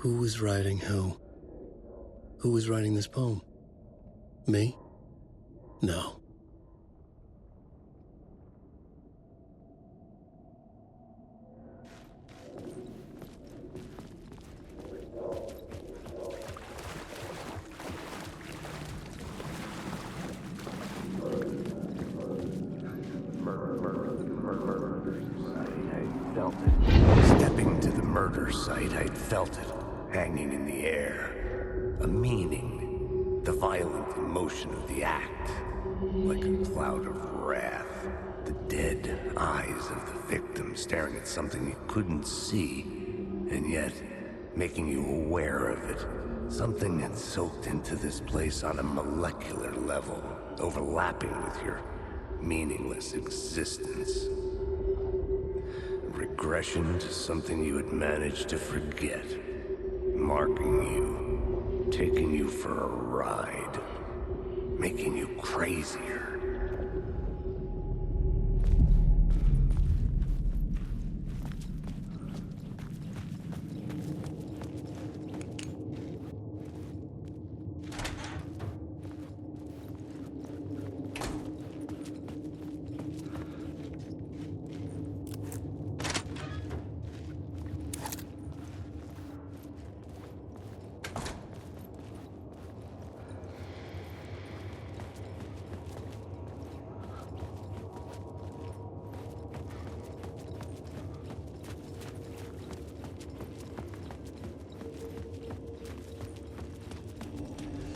Who was writing who? Who was writing this poem? Me? No. Stepping to the murder site, I'd felt it, hanging in the air. A meaning, the violent emotion of the act, like a cloud of wrath. The dead eyes of the victim staring at something you couldn't see, and yet making you aware of it. Something had soaked into this place on a molecular level, overlapping with your meaningless existence. Regression to something you had managed to forget. Marking you, taking you for a ride, making you crazier.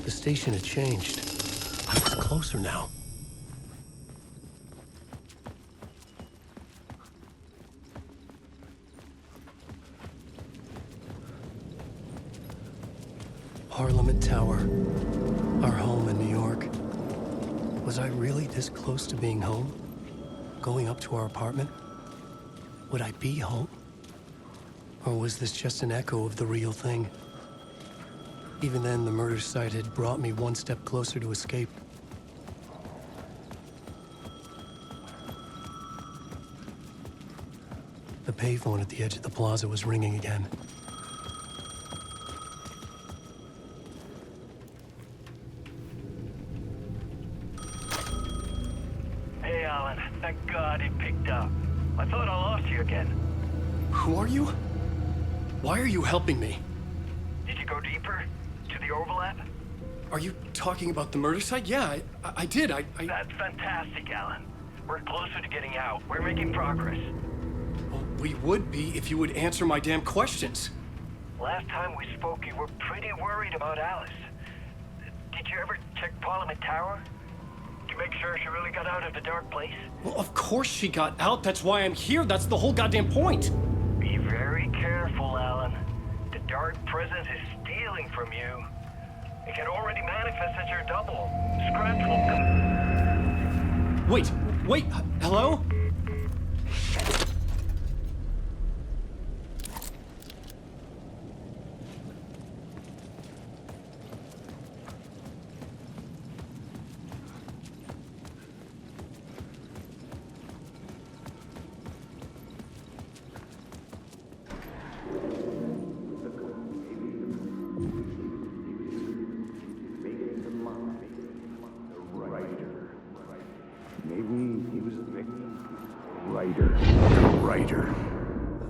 The station had changed. I was closer now. Parliament Tower. Our home in New York. Was I really this close to being home? Going up to our apartment? Would I be home? Or was this just an echo of the real thing? Even then, the murder site had brought me one step closer to escape. The payphone at the edge of the plaza was ringing again. Hey, Alan. Thank God it picked up. I thought I lost you again. Who are you? Why are you helping me? Did you go deeper? To the overlap? Are you talking about the murder site? Yeah, I did. That's fantastic, Alan. We're closer to getting out. We're making progress. Well, we would be if you would answer my damn questions. Last time we spoke, you were pretty worried about Alice. Did you ever check Parliament Tower? To make sure she really got out of the dark place? Well, of course she got out. That's why I'm here. That's the whole goddamn point. Be very careful, Alan. The dark presence is stealing from you. It can already manifest as your double. Scratch will come. Wait, hello?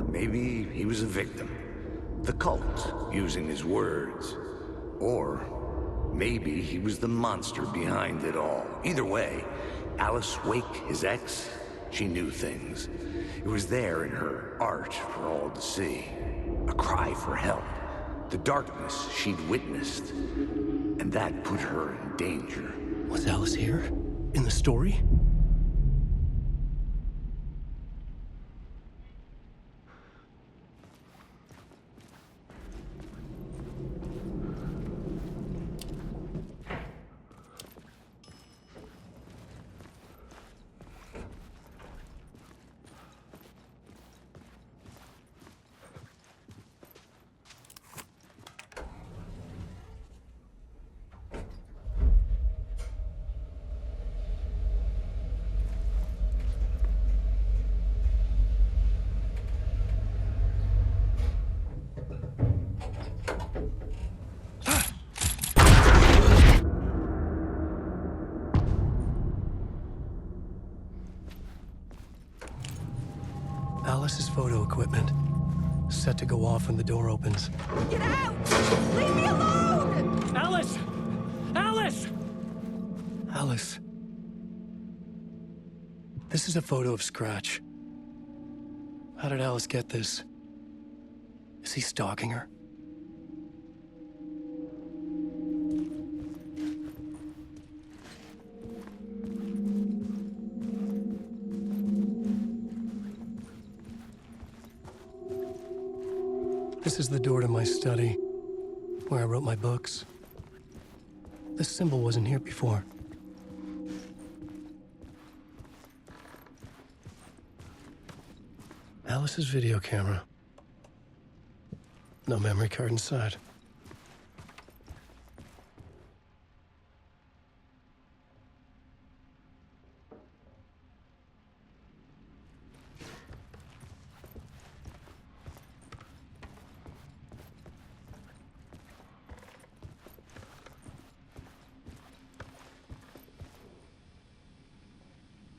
Maybe he was a victim. The cult, using his words. Or maybe he was the monster behind it all. Either way, Alice Wake, his ex, she knew things. It was there in her art for all to see. A cry for help. The darkness she'd witnessed. And that put her in danger. Was Alice here? In the story? Alice's photo equipment, set to go off when the door opens. Get out! Leave me alone! Alice! Alice! Alice. This is a photo of Scratch. How did Alice get this? Is he stalking her? This is the door to my study, where I wrote my books. This symbol wasn't here before. Alice's video camera. No memory card inside.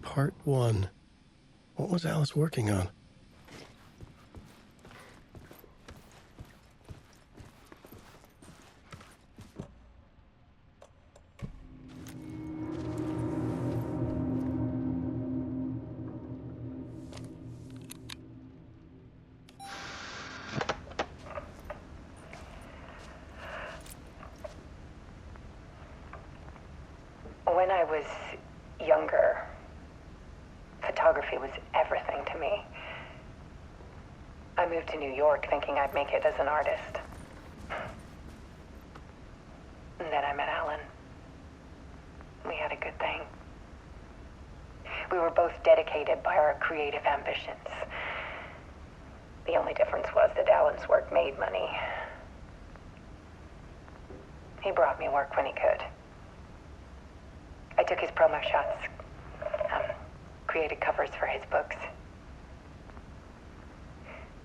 Part 1. What was Alice working on? When I was younger, photography was everything to me. I moved to New York thinking I'd make it as an artist. And then I met Alan. We had a good thing. We were both dedicated by our creative ambitions. The only difference was that Alan's work made money. He brought me work when he could. I took his promo shots, created covers for his books.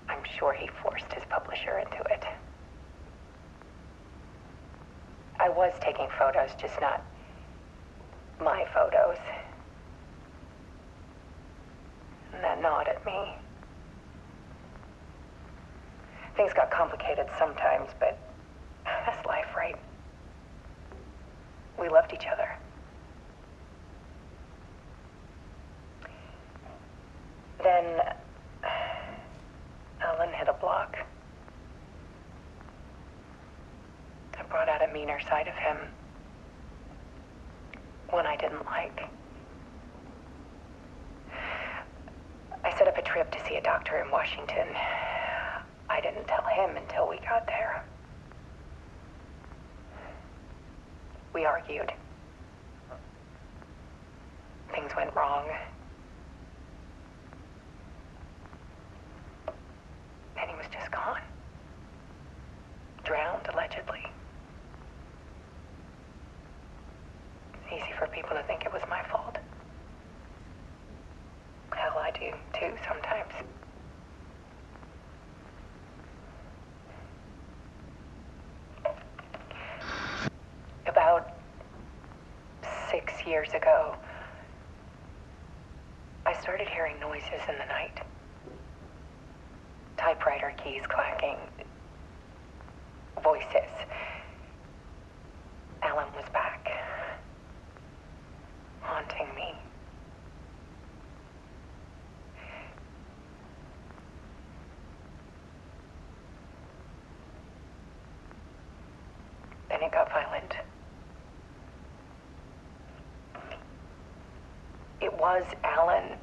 I'm sure he forced his publisher into it. I was taking photos, just not my photos. And that gnawed at me. Things got complicated sometimes, but that's life, right? We loved each other. Then Alan hit a block. I brought out a meaner side of him. One I didn't like. I set up a trip to see a doctor in Washington. I didn't tell him until we got there. We argued. Things went wrong. And he was just gone. Drowned, allegedly. It's easy for people to think it was my fault. Hell, I do too sometimes. About 6 years ago, I started hearing noises in the night. Typewriter keys clacking. Voices. Alan was back. Haunting me. Then it got violent. It was Alan.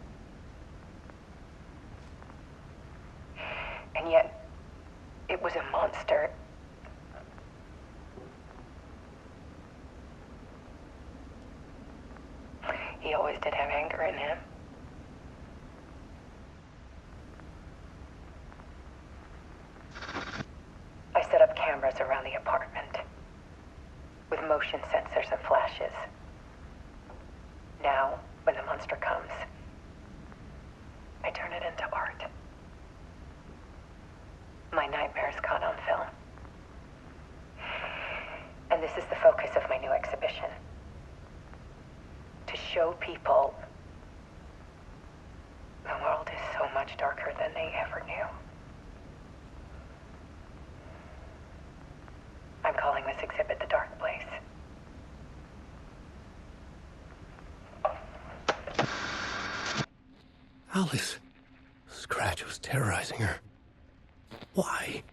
And yet, it was a monster. He always did have anger in him. I set up cameras around the apartment with motion sensors and flashes. Now, when the monster comes, I turn it into art. My nightmares caught on film. And this is the focus of my new exhibition. To show people the world is so much darker than than they ever knew. I'm calling this exhibit The Dark Place. Alice. Scratch was terrorizing her. Why?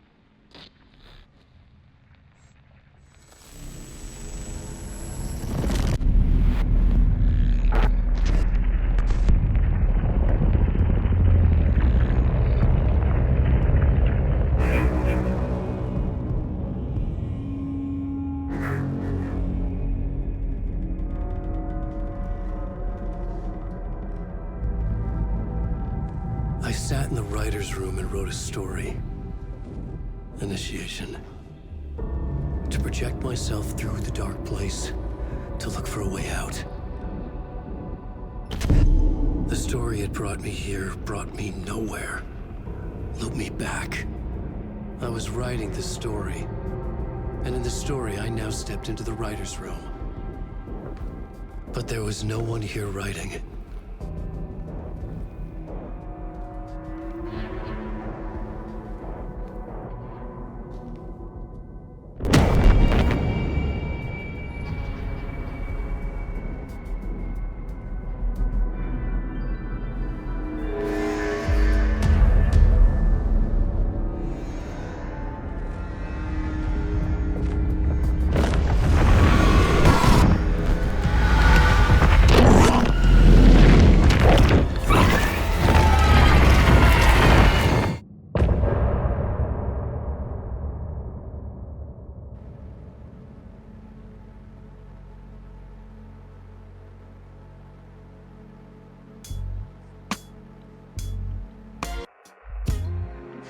I sat in the writer's room and wrote a story. Initiation. To project myself through the dark place, to look for a way out. The story had brought me here, brought me nowhere. Looped me back. I was writing the story. And in the story, I now stepped into the writer's room. But there was no one here writing.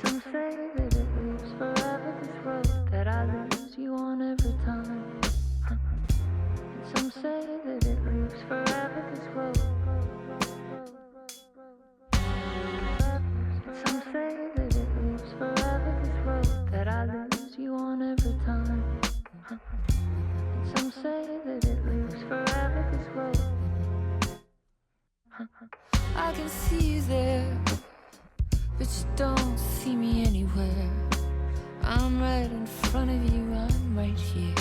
Some say that it lives forever, this road that I lose you on every time. Some say that it lives forever, this road. Some say that it lives forever, this road that I lose you on every time. Some say that it lives forever, this road. I can see you there, but you don't see me anywhere. I'm right in front of you, I'm right here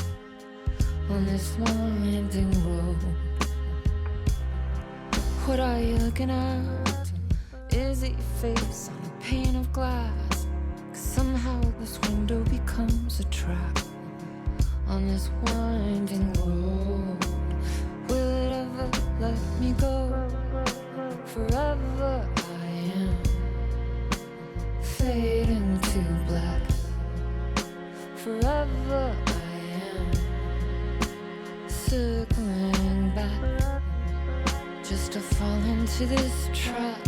on this winding road. What are you looking at? Is it your face on a pane of glass? 'Cause somehow this window becomes a trap on this winding road. Will it ever let me go? Forever I am fading to black. Forever I am circling back, just to fall into this trap.